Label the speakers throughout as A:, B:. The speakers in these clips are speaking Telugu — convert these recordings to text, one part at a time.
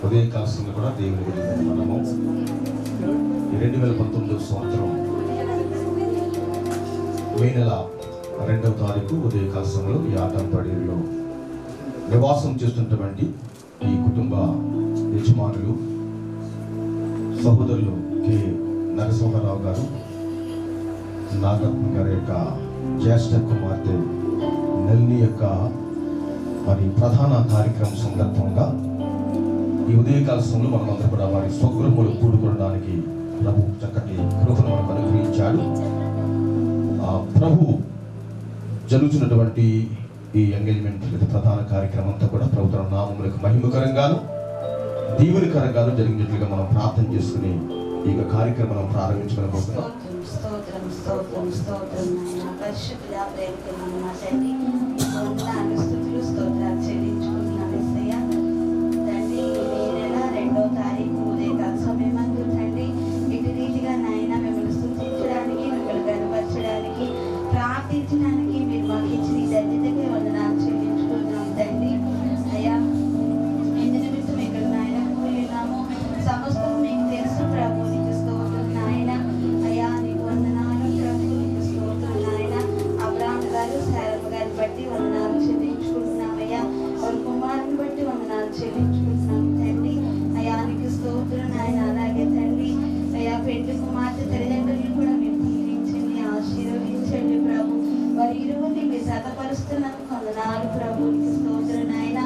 A: ఉదయకాల సమయంలో కూడా దేవుని గురించి మనము 2019 సంవత్సరం మే నెల 2వ తారీఖు ఉదయకాల సమయంలో ఈ ఆటంపాడిలో నివాసం చేస్తున్నటువంటి ఈ కుటుంబ యజమానులు సహోదరులు కె నరసింహారావు గారు, నాగరత్న గారి యొక్క జ్యేష్ఠ కుమార్తె నెల్లి యొక్క మరి ప్రధాన కార్యక్రమం సందర్భంగా ఈ ఉదయకాల సమయంలో మనమందరం కూడా వారి స్వగృహములు కూడుకోవడానికి ప్రభు చక్కటి కృపను మనకు అనుగ్రహించాడు. ప్రభు జరుగుతున్నటువంటి ఈ ఎంగేజ్మెంట్ ప్రధాన కార్యక్రమం అంతా కూడా ప్రభుత్వ నామములకు మహిమకరంగాను దీవునికరంగాను జరిగినట్లుగా మనం ప్రార్థన చేసుకుని ఈ కార్యక్రమం ప్రారంభించుకోబోతున్నాం.
B: స్తోత్రం స్తోత్రం స్తోత్రం నాయన పరిశుద్ధ ప్రేమకు మా తండ్రి వందనాలు స్తుతులు స్తోత్రాలు చెల్లించుకుంటున్నాం యేసయ్య. తండ్రి ఈ నెల 2వ తారీఖు ఉదయకాల సమయమందు తండ్రి ఇటు రీతిగా నాయన మిమ్మల్ని స్తుతించడానికి, మిమ్మల్ని కనపరచడానికి, ప్రార్థించడానికి మీరు మాకు ఇచ్చిన ఈ ధన్యతకి వందనాలు చెల్లించుకుంటున్నాం తండ్రి. అయ్యా ఎందు నిమిత్తం ఇక్కడ నాయన కూడి ఉన్నాము, సమస్తం మీకు తెలుసు ప్రభు. నీకు స్తోత్రం నాయన. అయ్యా నీకు వందనాలు ప్రభు, నీకు స్తోత్రం నాయన. అబ్రాహ్మ గారు శారమ్మ గారిని బట్టి వందనాలు చెల్లించుకుంటున్నాం అయ్యా. వారి కుమారుని బట్టి వందనాలు చెల్లించుకుంటున్నాం తండ్రి. అయ్యా నీకు స్తోత్రం నాయన. అలాగే తండ్రి అయ్యా పెళ్లి కుమార్తె తల్లిదండ్రులను కూడా మీరు దీవించండి, ఆశీర్వదించండి ప్రభు. వారి ఇరువురిని మీరు సతపరుస్తున్నందుకు వందనాలు ప్రభు. నీకు స్తోత్రం నాయన.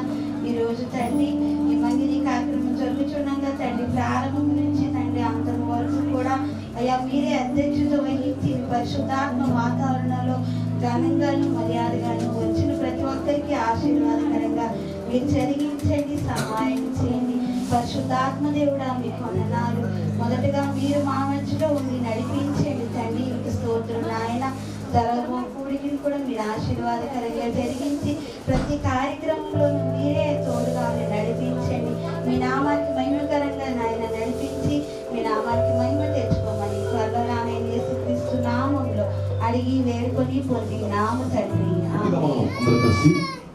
B: ఈ రోజు తండ్రి ఈ మందిని కార్యక్రమం జరుగుతుండగా తండ్రి ప్రారంభం నుంచి తండ్రి అంతం వరకు కూడా అయ్యా మీరే అధ్యక్షత వహించి పరిశుద్ధాత్మ వాతావరణంలో ఘనంగాను మర్యాదగాను వచ్చిన ప్రతి ఒక్కరికి ఆశీర్వాదకరంగా మీరు జరిగించండి, సహాయం చేయండి. పరిశుద్ధాత్మ దేవుడా మీకు వందనాలు. మొదటగా మీరు మా మధ్యలో ఉండి నడిపించండి తండ్రి. మీకు స్తోత్రం నాయన. జరగబో కూడికి కూడా మీరు ఆశీర్వాదకరంగా జరిగించి ప్రతి కార్యక్రమంలో మీరే తోడుగా మీరు నడిపించండి. మీ నామానికి మహిమకరంగా నాయన నడిపించి మీ నామానికి మహిమ తెచ్చుకోమని త్వరలో నాయన యేసుక్రీస్తు నామంలో అడిగి వేడుకొని పొంది నామ తండ్రి.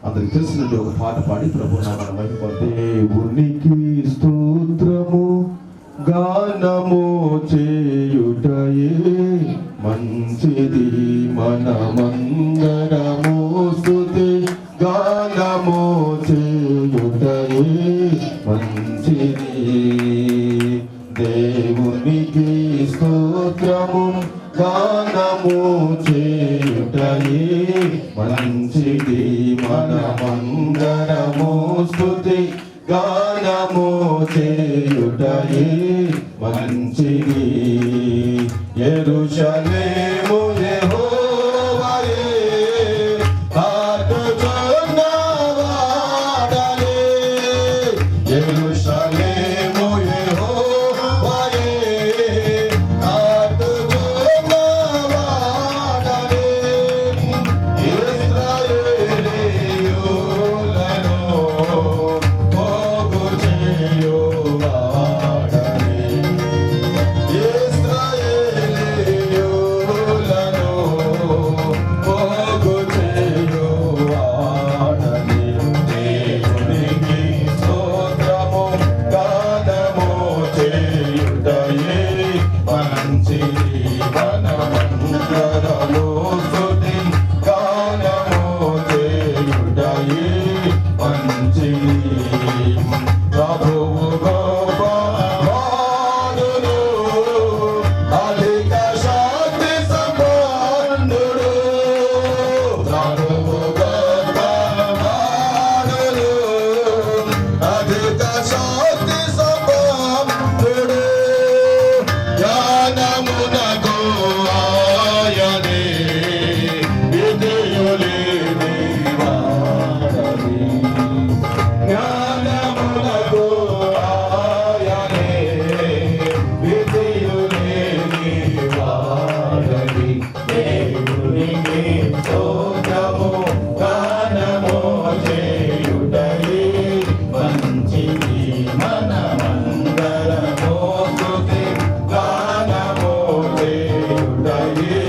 A: అందరికి తెలిసినట్టు ఒక పాట పాడి ప్రభు నామ మహిమ. దేవునికి స్తోత్రము గానము చేయుటయే మంచిది మనమందరము స్తుతి గానము చేయుటయే మంచిది. దేవునికి స్తోత్రము గానము చేయుటయే మంచిది. మనమందరము స్తుతి గానము చేయుటయే మంచిది. యెరూషలేము యెహోవాయే కాటుచున్నవాడలే. యెరూషలేము యెహోవాయే కాటుచున్నవాడలే. ఇశ్రాయేలీయులను పోగు చేయువాడలే. ఇశ్రాయేలీయులను పోగు చేయువాడలే. దేవునికి స్తోత్రము గానము చేయుటయే మంచిది. మనమందరము స్తుతి గానము చేయుటయే మంచిది. ప్రభువు గొప్పవాడును, అధిక శక్తి సంపన్నుడు. ప్రభువు గొప్పవాడును, అధిక శక్తి సంపన్నుడు. జ్ఞానమునకు ఆయనే విధేయులేని వాడని. జ్ఞానమునకు ఆయనే విధేయులేని వాడని. దేవునికి స్తోత్రము గానము చేయుటయే మంచిది. మనమందరము స్తుతి గానము చేయుటయే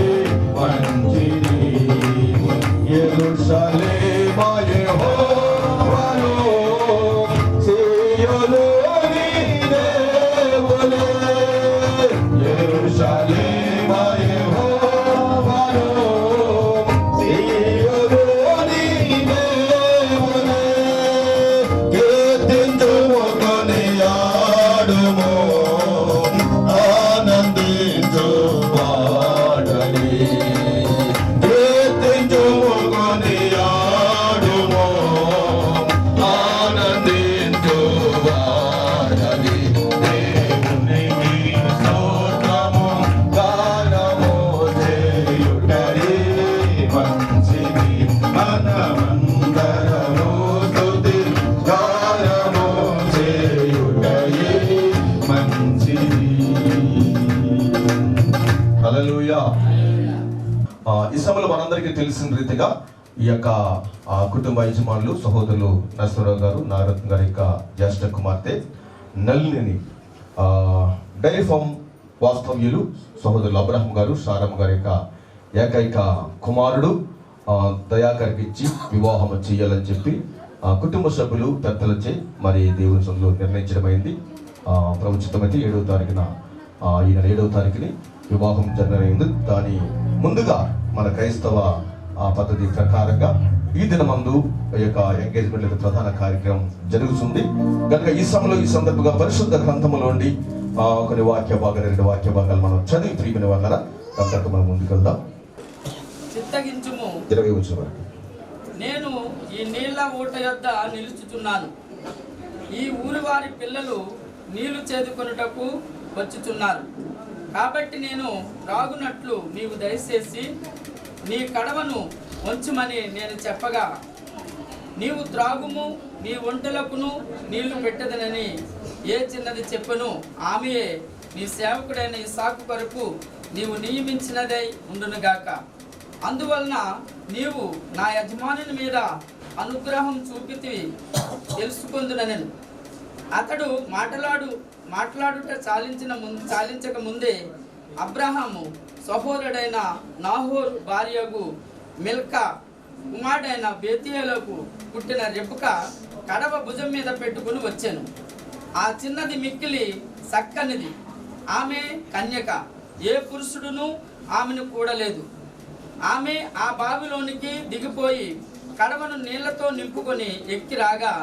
A: మంచిది. యెరూషలేము యెహోవాను, సీయోనుని దేవుడే. యెరూషలేము యెహోవాను, సీయోనుని దేవుడే. కీర్తించుము కొనియాడుము, ఆనందించు వాడని. కీర్తించుము కొనియాడుము, ఆనందించు వాడని. దేవునికి స్తోత్రము గానము చేయుటయే మంచిది. మనమందరము స్తుతి గానము చేయుటయే మంచిది. హల్లెలూయా. ఈ సమయంలో మనందరికీ తెలిసిన రీతిగా ఈ యొక్క కుటుంబ యజమానులు సహోదరులు నరసింహరావు గారు, నాగరత్న గారి యొక్క జ్యేష్ఠ కుమార్తె నళిని, డైరీ ఫామ్ వాస్తవ్యులు సహోదరులు అబ్రహం గారు, సారమ్మ గారి యొక్క ఏకైక కుమారుడు దయాకర్కి ఇచ్చి వివాహం చేయాలని చెప్పి కుటుంబ సభ్యులు పెద్దలచే మరి దేవుని సన్నిధిలో నిర్ణయించడమైంది. ప్రభు చిత్తమైతే 7వ తారీఖున ఈ నెల 7వ తారీఖుని వివాహం జరగనుంది. దాని ముందుగా మన క్రైస్తవ పద్ధతి ప్రకారంగా ఈ దినమందు ఈ యొక్క ఎంగేజ్మెంట్ లేదా ప్రధాన కార్యక్రమం జరుగుతుంది కనుక ఈ సమయంలో ఈ సందర్భంగా పరిశుద్ధ గ్రంథములోండి కొన్ని వాక్య భాగాలు 2 వాక్య భాగాలు మనం చదివి ప్రియమైన వాళ్ళ దాంతో మనం ముందుకెళ్దాం.
C: చిత్తగించుము,
A: 20 వచ్చిన వరకు.
C: నేను ఈ నీళ్ల ఊట యొద్ద నిలుచుచున్నాను. ఈ ఊరి వారి పిల్లలు నీళ్లు చేదుకొనుటకు వచ్చుచున్నారు. కాబట్టి నేను రాగునట్లు నీవు దయచేసి నీ కడవను ఉంచుమని నేను చెప్పగా, నీవు త్రాగుము, నీ ఒంటెలకును నీళ్లు పెట్టదనని ఏ చిన్నది చెప్పను, ఆమెయే నీ సేవకుడైన ఇస్సాకు కొరకు నీవు నియమించినదై ఉండునుగాక. అందువలన నీవు నా యజమానుని మీద అనుగ్రహం చూపితివి తెలుసుకొందునెను. అతడు మాట్లాడుట చాలించక ముందే అబ్రహాము సహోదరుడైన నాహోరు భార్యకు మిల్కా కుమారుడైన బెతీయేలుకు పుట్టిన రెబెకా కడవ భుజం మీద పెట్టుకుని వచ్చాను. ఆ చిన్నది మిక్కిలి చక్కనిది, ఆమె కన్యక, ఏ పురుషుడును ఆమెను కూడలేదు. ఆమె ఆ బావిలోనికి దిగిపోయి కడవను నీళ్లతో నింపుకొని ఎక్కి రాగా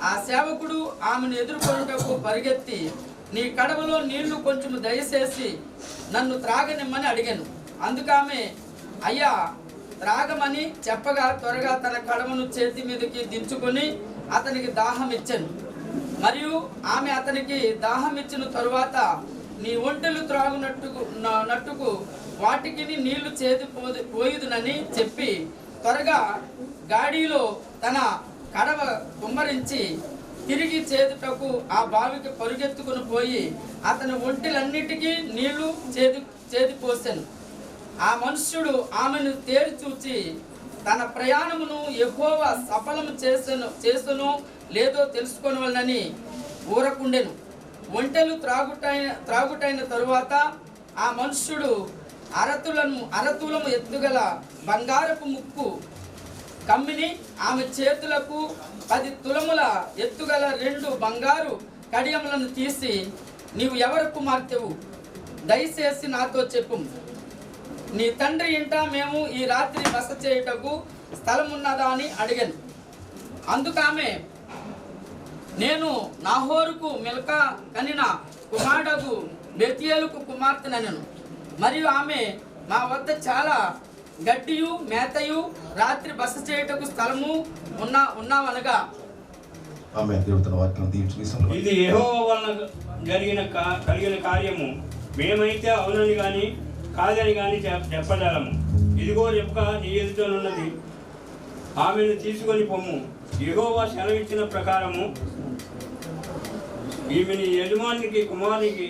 C: ఆ సేవకుడు ఆమెను ఎదుర్కొనుటకు పరిగెత్తి, నీ కడవలో నీళ్లు కొంచెం దయచేసి నన్ను త్రాగనిమ్మని అడిగాను. అందుకామె, అయ్యా త్రాగమని చెప్పగా త్వరగా తన కడవను చేతి మీదకి దించుకొని అతనికి దాహం ఇచ్చాను. మరియు ఆమె అతనికి దాహం ఇచ్చిన తరువాత, నీ ఒంటెలు త్రాగునట్టుకు వాటికి నీళ్లు పోయుదునని చెప్పి త్వరగా గాడిలో తన కడవ కుమ్మరించి తిరిగి చేదుటకు ఆ బావికి పరుగెత్తుకుని పోయి అతని ఒంటెలన్నిటికీ నీళ్లు చేదిపోసాను. ఆ మనుష్యుడు ఆమెను తేరి చూచి తన ప్రయాణమును యెహోవా సఫలము చేసెను లేదో తెలుసుకొనవలనని ఊరకుండెను. ఒంటెలు త్రాగుటైన తరువాత ఆ మనుష్యుడు అరతులము ఎత్తుగల బంగారపు ముక్కు కమ్మిని ఆమె చేతులకు 10 తులముల ఎత్తుగల 2 బంగారు కడియములను తీసి, నీవు ఎవరి కుమార్తెవు? దయచేసి నాతో చెప్పు. నీ తండ్రి ఇంట మేము ఈ రాత్రి బస చేయుటకు స్థలమున్నదా అని అడిగాను. అందుకామె, నేను నాహోరుకు మిల్కా కనిన కుమారుడగు బెతీయేలుకు కుమార్తెనెను. మరియు ఆమె, మా వద్ద చాలా గడ్డియు మేతయు రాత్రి బస చేయుటకు స్థలము ఉన్నావనగా,
D: ఇది యెహోవా వలన కలిగిన కార్యము. మేమైతే అవునని గాని కాదని గాని చెప్పగలము. ఇదిగో రెబ్కా నీ ఎదుటనున్నది, ఆమెను తీసుకొని పొమ్ము. యెహోవా సెలవిచ్చిన ప్రకారము ఈమెని యజమానికి కుమారునికి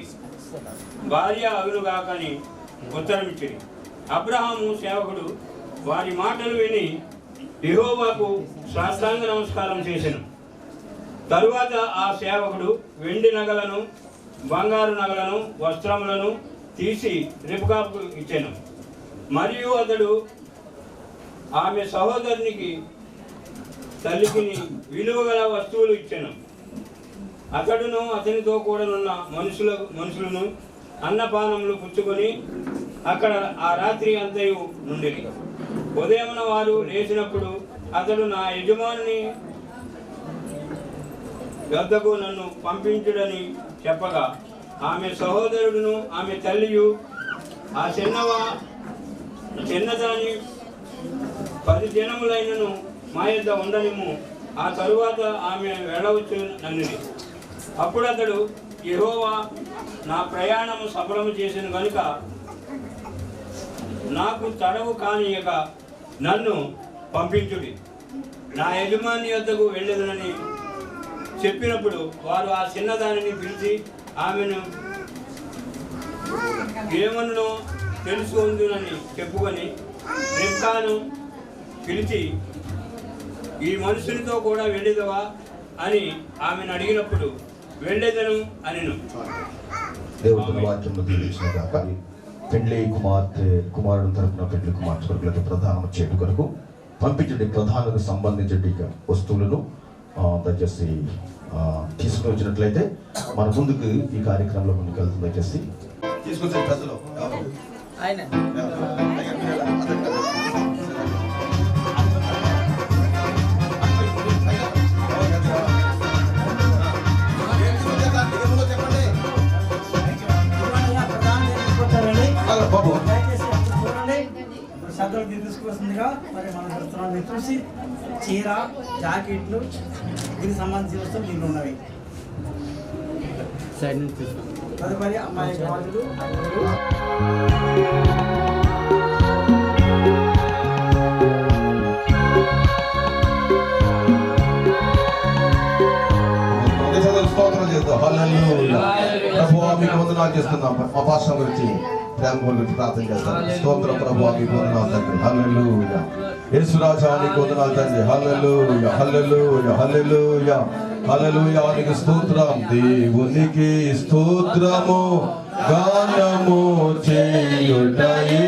D: భార్య అగునుగాకని ఉత్తరమిచ్చిరి. అబ్రహాము సేవకుడు వారి మాటలు విని యెహోవాకు సాష్టాంగ నమస్కారం చేసెను. తరువాత ఆ సేవకుడు వెండి నగలను బంగారు నగలను వస్త్రములను తీసి రిబ్కాకు ఇచ్చెను. మరియు అతడు ఆమె సహోదరునికి తల్లికి విలువగల వస్తువులు ఇచ్చెను. అతడును అతనితో కూడానున్న మనుషులను అన్నపానములు పుచ్చుకొని అక్కడ ఆ రాత్రి అంతయు నుండిరి. ఉదయమున వారు లేచినప్పుడు అతడు, నా యజమానుని వద్దకు నన్ను పంపించుడని చెప్పగా, ఆమె సహోదరుడును ఆమె తల్లియు ఆ చిన్నదాని 10 దినములైనను మా యొద్ద ఉండనిమ్ము, ఆ తరువాత ఆమె వెళ్ళవచ్చు నన్నుది. అప్పుడు అతడు, యెహోవా నా ప్రయాణము సఫలము చేసిన కనుక నాకు తడవు కానియక నన్ను పంపించుడి, నా యజమాని వద్దకు వెళ్ళేదనని చెప్పినప్పుడు వారు ఆ చిన్నదానిని పిలిచి ఆమెను ఏమన్నో తెలుసుకుందునని చెప్పుకొని రెబ్కాను పిలిచి, ఈ మనుషునితో కూడా వెళ్ళేదవా అని ఆమెను అడిగినప్పుడు వెళ్ళేదను అనెను.
A: దేవుని వాక్యము దీవించిన గాక. పెండ్లి కుమారుడు తరపున పెండ్లి కుమార్తె కొరకు ప్రధానం చేయడం కొరకు పంపించండి ప్రధానకు సంబంధించిన వస్తువులను దయచేసి తీసుకుని వచ్చినట్లయితే మన ముందుకు ఈ కార్యక్రమంలో ముందుకు వెళ్తుంది. దయచేసి తీసుకొచ్చే ప్రజలు
E: శ్రద్ధలు తీసుకొస్తుందిగా మరి మన వస్త్రాన్ని చూసి చీర జాకెట్లు దీనికి సంబంధించిన వస్తువులు దీంట్లో ఉన్నవి. తదుపరి అమ్మాయి గాజులు
A: స్తోత్రం చేద్దాం. హల్లెలూయా. ప్రభువా మీకు వందనాలు చేస్తున్నాం. మా పాస్టర్ గురించి ప్రేమ గురించి ప్రార్థన చేస్తాం. స్తోత్రం ప్రభువా మీకు వందనాలు తండ్రి. హల్లెలూయా. యేసు రాజా నీకు వందనాలు తండ్రి. హల్లెలూయా హల్లెలూయా హల్లెలూయా హల్లెలూయా నీకు స్తోత్రం. దేవునికి స్తోత్రము గానము చేయుటయే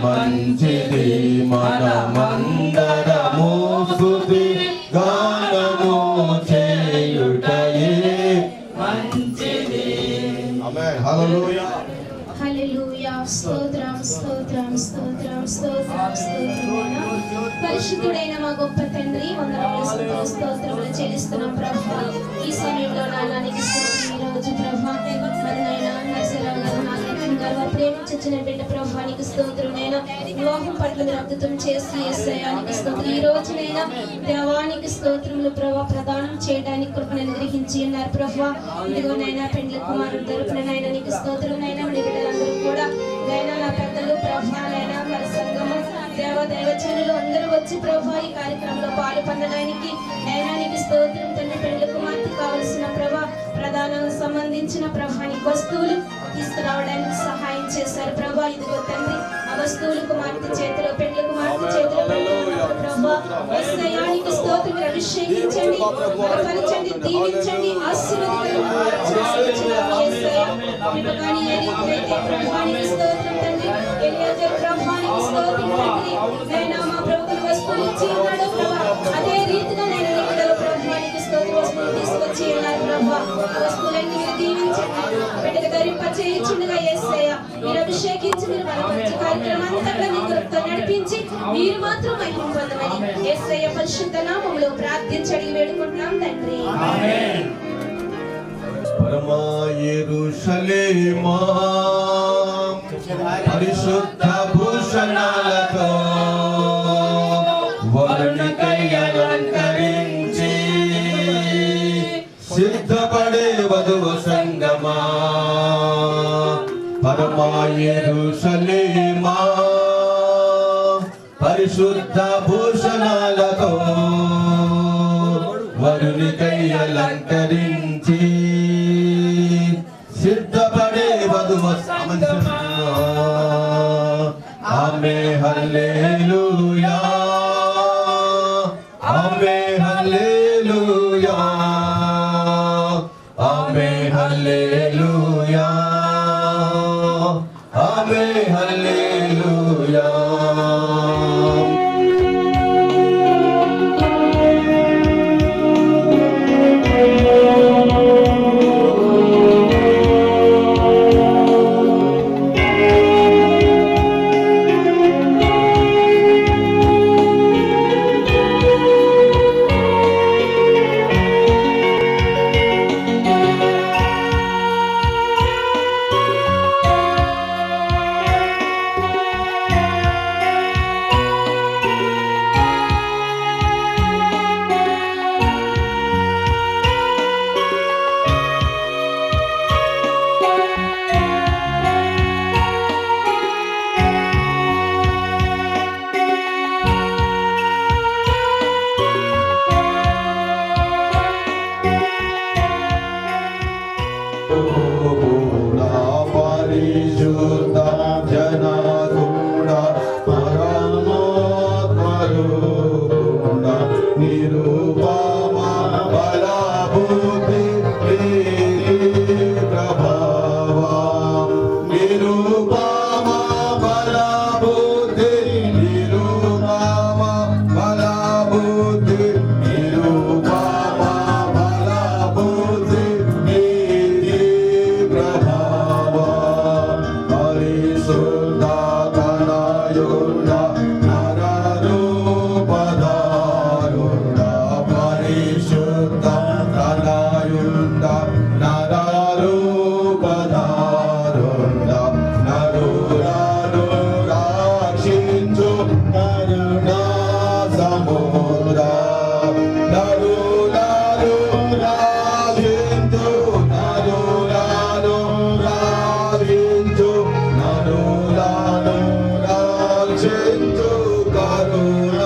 A: మంచిది, మనమందరము స్తుతి గానము చేయుటయే మంచిది. ఆమేన్. హల్లెలూయా
F: హల్లెలూయా. స్తోత్రం స్తోత్రం స్తోత్రం స్తోత్రం పరిశుద్ధుడైన మా గొప్ప తండ్రి, వందనములు స్తుతులు స్తోత్రములు చెల్లిస్తున్నాం ప్రభా. ఈ సమయంలో నాయన నీకు స్తుతి. ఈ రోజు ప్రభా మరి నాయన నరసరావు గారు, నాగరత్న గారు వారు ప్రేమించిన బిడ్డ ప్రభా నీకు స్తోత్రమైనా వివాహం పట్ల మీరు అద్భుతం చేసి యేసయ్యా నీకు స్తోత్రం. ఈ రోజునైనా దేవానికి స్తోత్రములు ప్రభా ప్రదానం చేయడానికి కృపను అనుగ్రహించి ఉన్నారు ప్రభా. ఇదిగోనైనా పెండ్లి కుమారుడు తరపున నాయన నీకు స్తోత్రమైనా మీ బిడ్డలందరూ కూడా నైనా నా పెద్దలు ప్రభా నైనా మరి సంగము దేవజనులు అందరూ వచ్చి ప్రభా ఈ కార్యక్రమంలో పాలు పొందడానికి నైనా నీకు స్తోత్రం తండ్రి. పెండ్లి కుమార్తె కావలసిన ప్రభా ప్రధానం సంబంధించిన ప్రభానికి వస్తువులు తీసుకురావడానికి సహాయం చేశారు ప్రభా. ఇదిగో తండ్రి ఆ వస్తువులు కుమార్తె చేతిలో పెండ్లి కుమార్తె చేతిలో పెట్టుకున్నారు ప్రభా. యేసయ్యానికి స్తోత్రం. మీరు అభిషేకించండి, బలపరచండి, దీవించండి, ఆశీర్వదించండి యేసయ్యా. మీకు కానీ ఏ రీతిలో ప్రభానికి స్తోత్రం తండ్రి. ఎలియాజరు ప్రభానికి స్తోత్రం తండ్రి. నైనా మా ప్రభువుకు వస్తువులు ఇచ్చి ఉన్నాడు ప్రభా. అదే రీతిగా నేను ఇక్కడ ప్రభానికి స్తోత్రం వస్తువులు తీసుకొచ్చి ఉన్నారు ప్రభా. ఆ వస్తువులన్నీ మీరు దీవించండి, బిడ్డలు ధరింపచేయుచుండగా యేసయ్యా మీరు అభిషేకించి మీరు బలపరిచే కార్యక్రమం అంతటా మీ కృపతో నడిపించి మీరు మాత్రం మహిమ పొందమని యేసయ్య పరిశుద్ధ నామములో ప్రార్థించి అడిగి వేడుకుంటున్నాం తండ్రి.
D: ఆమేన్.
A: పరమా యెరూషలేమా పరిశుద్ధ భూషణాలతో వరునికై అలంకరించి సిద్ధపడే వధువు సంగమా. పరమా యెరూషలేమా పరిశుద్ధ భూషణాలతో వరునికై అలంకరించి సిద్ధపడే వధువు సంగమా. ఆమె హల్లెలూయా, ఆమె హల్లెలూయా, ఆమె హల్లెలూయా, ఆమె హల్లెలూయా. కరుణా